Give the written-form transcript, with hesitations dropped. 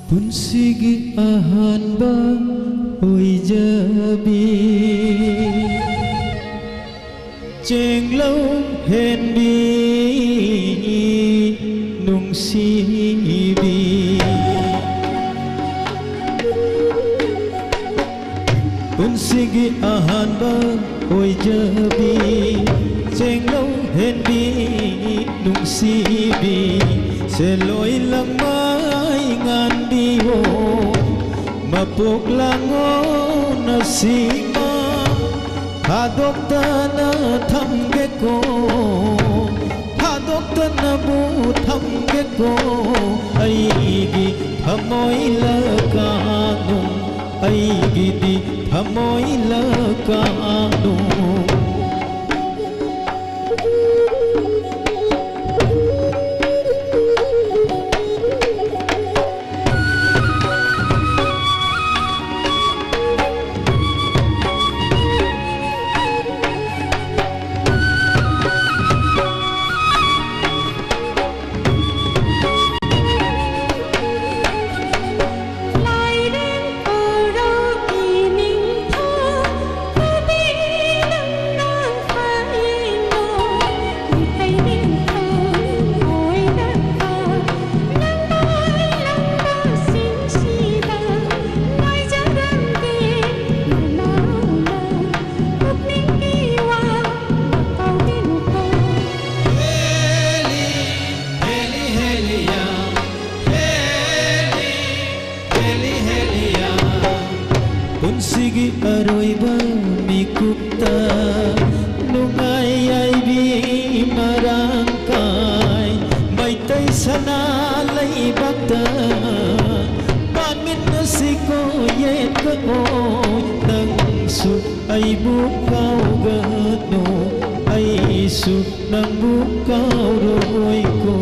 Punsigi ahanba oi jabi cheng lâu hẹn đi nung si bi Punsigi ahanba oi jabi cheng lâu hẹn đi nung si bi sẽ lối lăng mai ngàn đi hồ mà buộc lango na si ma hadok ta na tham ge ko hadok ta na bu tham ge ko ai gi thamoi la ka nu ai gi di thamoi la ka nu Punsigi aroiba mikupta nungai ai bi marangkai maitai sana lai bakta ban min nasiko yet ko nang su ai bu kau gano ai su nang bu kau roi ko